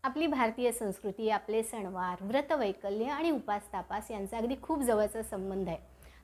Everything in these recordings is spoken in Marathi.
आपली भारतीय संस्कृती, आपले सणवार, व्रतवैकल्य आणि उपास-तापास यांचा अगदी खूप जवळचा संबंध आहे.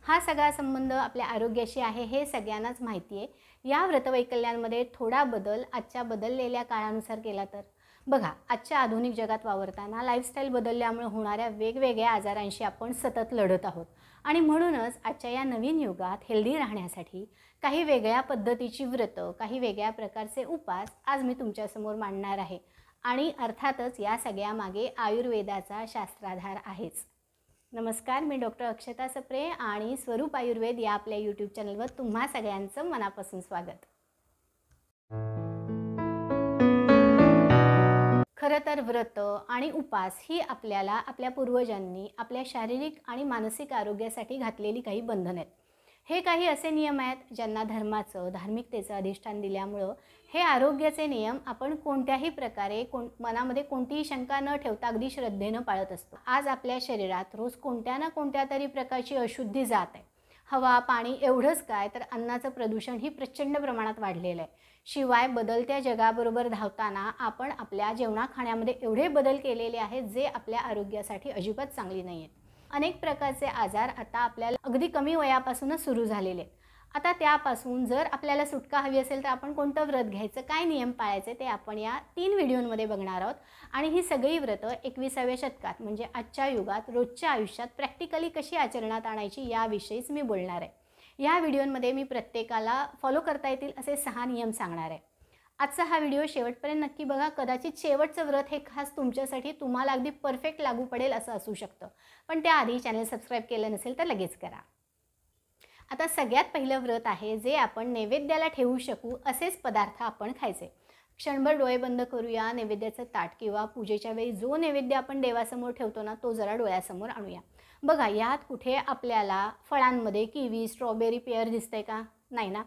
हा सगळा संबंध आपल्या आरोग्याशी आहे हे सगळ्यांनाच माहिती आहे. या व्रतवैकल्यांमध्ये थोडा बदल आजच्या बदललेल्या काळानुसार केला तर बघा, आजच्या आधुनिक जगात वावरताना लाईफस्टाईल बदलल्यामुळे होणाऱ्या वेगवेगळ्या आजारांशी आपण सतत लढत आहोत आणि म्हणूनच आजच्या या नवीन युगात हेल्दी राहण्यासाठी काही वेगळ्या पद्धतीची व्रतं, काही वेगळ्या प्रकारचे उपास आज मी तुमच्यासमोर मांडणार आहे. आणि अर्थातच या सगळ्यामागे आयुर्वेदाचा शास्त्राधार आहेच. नमस्कार, मी डॉक्टर अक्षता सप्रे आणि स्वरूप आयुर्वेद या आपल्या यूट्यूब चॅनलवर तुम्हा सगळ्यांचं मनापासून स्वागत. खरं तर व्रत आणि उपास ही आपल्याला आपल्या पूर्वजांनी आपल्या शारीरिक आणि मानसिक आरोग्यासाठी घातलेली काही बंधनं आहेत. हे काही असे नियम आहेत ज्यांना धर्माचं, धार्मिकतेचं अधिष्ठान दिल्यामुळं हे आरोग्याचे नियम आपण कोणत्याही प्रकारे मनामध्ये कोणतीही शंका न ठेवता अगदी श्रद्धेनं पाळत असतो. आज आपल्या शरीरात रोज कोणत्या ना कोणत्या तरी प्रकारची अशुद्धी जात आहे. हवा, पाणी एवढंच काय तर अन्नाचं प्रदूषण ही प्रचंड प्रमाणात वाढलेलं आहे. शिवाय बदलत्या जगाबरोबर धावताना आपण आपल्या जेवणाखाण्यामध्ये एवढे बदल केलेले आहेत जे आपल्या आरोग्यासाठी अजिबात चांगली नाही आहेत. अनेक प्रकारचे आजार आता आपल्याला अगदी कमी वयापासूनच सुरू झालेले आहेत. आता त्यापासून जर आपल्याला सुटका हवी असेल तर आपण कोणतं व्रत घ्यायचं, काय नियम पाळायचे ते आपण या 3 व्हिडिओमध्ये बघणार आहोत. आणि ही सगळी व्रतं 21व्या शतकात म्हणजे आजच्या युगात रोजच्या आयुष्यात प्रॅक्टिकली कशी आचरणात आणायची याविषयीच मी बोलणार आहे. या व्हिडिओमध्ये मी प्रत्येकाला फॉलो करता येतील असे 6 नियम सांगणार आहे. आजचा हा व्हिडिओ शेवटपर्यंत नक्की बघा. कदाचित शेवटचं व्रत हे खास तुमच्यासाठी तुम्हाला अगदी परफेक्ट लागू पडेल असं असू शकतं. पण त्याआधी चॅनल सबस्क्राईब केलं नसेल तर लगेच करा. आता सगळ्यात पहिलं व्रत आहे जे आपण नैवेद्याला ठेवू शकू असेच पदार्थ आपण खायचे. क्षणभर डोळे बंद करूया. नैवेद्याचं ताट किंवा पूजेच्या वेळी जो नैवेद्य आपण देवासमोर ठेवतो ना तो जरा डोळ्यासमोर आणूया. बघा, यात कुठे आपल्याला फळांमध्ये किवी, स्ट्रॉबेरी, पेअर दिसतंय का? नाही ना.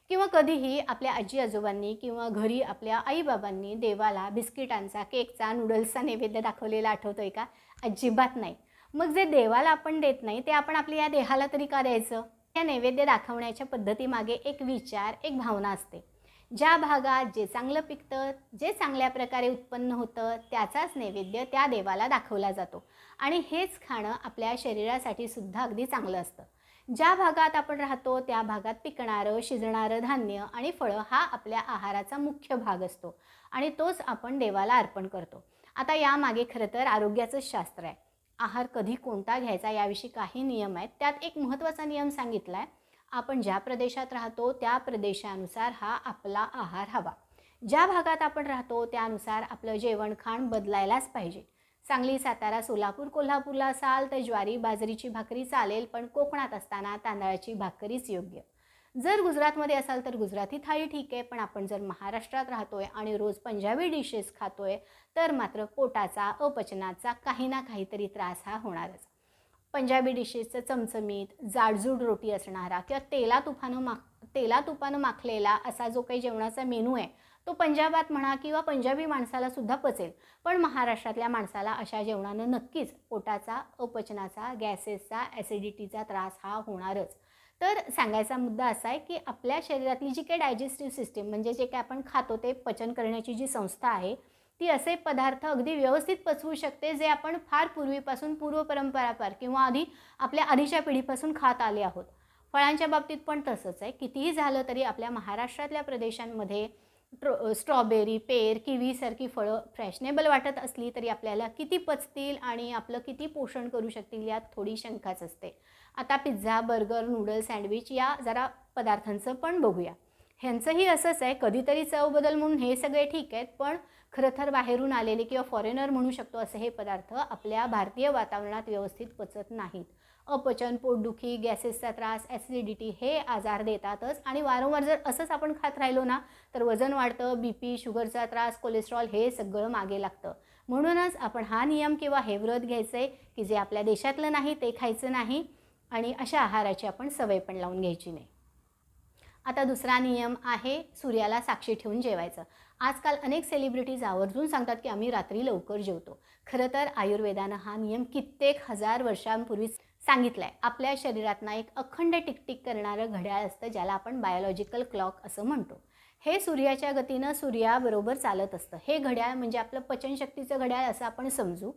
किंवा कधीही आपल्या आजी आजोबांनी किंवा घरी आपल्या आईबाबांनी देवाला बिस्किटांचा, केकचा, नूडल्सचा नैवेद्य दाखवलेला आठवतोय का? अजिबात नाही. मग जे देवाला आपण देत नाही ते आपण आपल्या या देहाला तरी का द्यायचं? या नैवेद्य दाखवण्याच्या पद्धतीमागे एक विचार, एक भावना असते. ज्या भागात जे चांगलं पिकतं, जे चांगल्या प्रकारे उत्पन्न होतं त्याचाच नैवेद्य त्या देवाला दाखवला जातो आणि हेच खाणं आपल्या शरीरासाठी सुद्धा अगदी चांगलं असतं. ज्या भागात आपण राहतो त्या भागात पिकणारं, शिजणारं धान्य आणि फळं हा आपल्या आहाराचा मुख्य भाग असतो आणि तोच आपण देवाला अर्पण करतो. आता यामागे खरं तर आरोग्याचंच शास्त्र आहे. आहार कधी कोणता घ्यायचा याविषयी काही नियम आहेत. त्यात एक महत्त्वाचा नियम सांगितला आहे, आपण ज्या प्रदेशात राहतो त्या प्रदेशानुसार हा आपला आहार हवा. ज्या भागात आपण राहतो त्यानुसार आपलं जेवणखाण बदलायलाच पाहिजे. सांगली, सातारा, सोलापूर, कोल्हापूरला असाल तर ज्वारी बाजरीची भाकरी चालेल, पण कोकणात असताना तांदळाची भाकरीच योग्य. जर गुजरातमध्ये असाल तर गुजराती थाळी ठीक आहे, पण आपण जर महाराष्ट्रात राहतोय आणि रोज पंजाबी डिशेस खातोय तर मात्र पोटाचा, अपचनाचा काही ना काहीतरी त्रास हा होणारच. पंजाबी डिशेसचं चमचमीत, जाडजूड रोटी असणारा किंवा तेला तुपानं माखलेला असा जो काही जेवणाचा मेनू आहे तो पंजाबात म्हणा किंवा पंजाबी माणसाला सुद्धा पचेल, पण महाराष्ट्रातल्या माणसाला अशा जेवणानं नक्कीच पोटाचा, अपचनाचा, गॅसेसचा, ॲसिडिटीचा त्रास हा होणारच. तर सांगायचा मुद्दा असा आहे की आपल्या शरीरातली जी काही डायजेस्टिव्ह सिस्टीम म्हणजे जे काही आपण खातो ते पचन करण्याची जी संस्था आहे ती असे पदार्थ अगदी व्यवस्थित पचवू शकते जे आपण फार पूर्वीपासून, पूर्वपरंपरापार किंवा आपल्या आधीच्या पिढीपासून खात आले आहोत. फळांच्या बाबतीत पण तसंच आहे. कितीही झालं तरी आपल्या महाराष्ट्रातल्या प्रदेशांमध्ये स्ट्रॉबेरी, पेर, किवीसारखी फळं फॅशनेबल वाटत असली तरी आपल्याला किती पचतील आणि आपलं किती पोषण करू शकतील यात थोडी शंकाच असते. आता पिझ्झा, बर्गर, नूडल्स, सँडविच या जरा पदार्थांचं पण बघूया. ह्यांचंही असंच आहे. कधीतरी चव बदल म्हणून हे सगळे ठीक आहेत, पण खरं तर बाहेरून आलेले किंवा फॉरेनर म्हणू शकतो असे हे पदार्थ आपल्या भारतीय वातावरणात व्यवस्थित पचत नाहीत. अपचन, पोटदुखी, गॅसेसचा त्रास, ॲसिडिटी हे आजार देतातच आणि वारंवार जर असंच आपण खात राहिलो ना तर वजन वाढतं, BP, शुगरचा त्रास, कोलेस्ट्रॉल हे सगळं मागे लागतं. म्हणूनच आपण हा नियम किंवा हे व्रत घ्यायचं आहे की जे आपल्या देशातलं नाही ते खायचं नाही आणि अशा आहाराची आपण सवय पण लावून घ्यायची नाही. आता दुसरा नियम आहे सूर्याला साक्षी ठेवून जेवायचं. आजकाल अनेक सेलिब्रिटीज आवर्जून सांगतात की आम्ही रात्री लवकर जेवतो. खरं तर आयुर्वेदानं हा नियम कित्येक हजार वर्षांपूर्वी सांगितलं आहे. आपल्या शरीरातनं एक अखंड टिकटिक करणारं घड्याळ असतं ज्याला आपण बायोलॉजिकल क्लॉक असं म्हणतो. हे सूर्याच्या गतीनं सूर्याबरोबर चालत असतं. हे घड्याळ म्हणजे आपलं पचनशक्तीचं घड्याळ असं आपण समजू.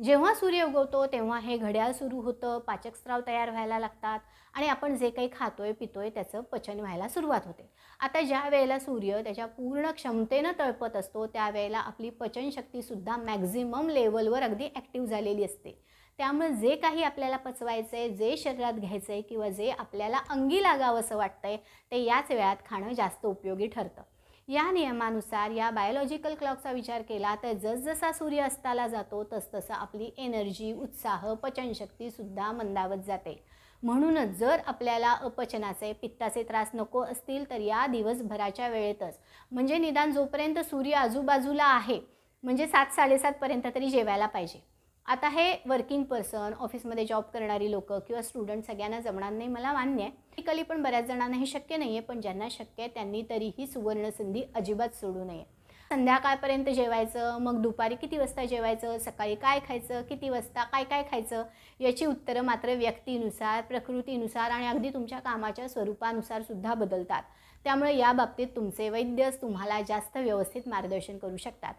जेव्हा सूर्य उगवतो तेव्हा हे घड्याळ सुरू होतं, पाचकस्राव तयार व्हायला लागतात आणि आपण जे काही खातोय पितोय त्याचं पचन व्हायला सुरुवात होते. आता ज्या वेळेला सूर्य त्याच्या पूर्ण क्षमतेनं तळपत असतो त्यावेळेला आपली पचनशक्तीसुद्धा मॅक्झिमम लेवलवर अगदी ॲक्टिव्ह झालेली असते. त्यामुळे जे काही आपल्याला पचवायचं आहे, जे शरीरात घ्यायचं आहे किंवा जे आपल्याला अंगी लागावंसं वाटतं आहे ते याच वेळात खाणं जास्त उपयोगी ठरतं. या नियमानुसार या बायोलॉजिकल क्लॉकचा विचार केला तर जसजसा सूर्य अस्ताला जातो तसतसं आपली एनर्जी, उत्साह, पचनशक्तीसुद्धा मंदावत जाते. म्हणूनच जर आपल्याला अपचनाचे, पित्ताचे त्रास नको असतील तर या दिवसभराच्या वेळेतच म्हणजे निदान जोपर्यंत सूर्य आजूबाजूला आहे म्हणजे 7-7:30 पर्यंत तरी जेवायला पाहिजे. आता हे वर्किंग पर्सन, ऑफिसमध्ये जॉब करणारी लोकं किंवा स्टुडंट सगळ्यांना जमणार नाही मला मान्य आहे. टेक्निकली पण बऱ्याच जणांना हे शक्य नाही आहे, पण ज्यांना शक्य आहे त्यांनी तरी ही सुवर्णसंधी अजिबात सोडू नये. संध्याकाळपर्यंत जेवायचं, मग दुपारी किती वाजता जेवायचं, सकाळी काय खायचं, किती वाजता काय काय खायचं याची उत्तरं मात्र व्यक्तीनुसार, प्रकृतीनुसार आणि अगदी तुमच्या कामाच्या स्वरूपानुसार सुद्धा बदलतात. त्यामुळे या बाबतीत तुमचे वैद्यच तुम्हाला जास्त व्यवस्थित मार्गदर्शन करू शकतात.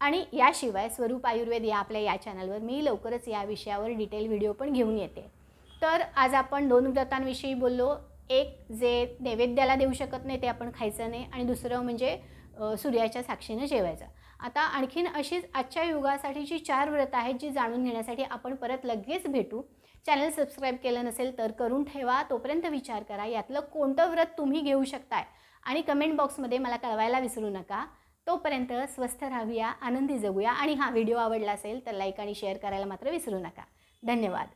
आणि याशिवाय स्वरूप आयुर्वेद या आपल्या या चॅनलवर मी लवकरच या विषयावर डिटेल व्हिडिओ पण घेऊन येते. तर आज आपण 2 व्रतांविषयी बोललो. एक जे नैवेद्याला देऊ शकत नाही ते आपण खायचं नाही आणि दुसरं म्हणजे सूर्याच्या साक्षीनं जेवायचं. आता आणखीन अशीच आजच्या युगासाठीची 4 व्रतं आहेत जी जाणून घेण्यासाठी आपण परत लगेच भेटू. चॅनल सबस्क्राईब केलं नसेल तर करून ठेवा. तोपर्यंत विचार करा यातलं कोणतं व्रत तुम्ही घेऊ शकताय आणि कमेंट बॉक्समध्ये मला कळवायला विसरू नका. तोपर्यंत स्वस्थ राहूया, आनंदी जगूया आणि हा व्हिडिओ आवडला असेल तर लाईक आणि शेअर करायला मात्र विसरू नका. धन्यवाद.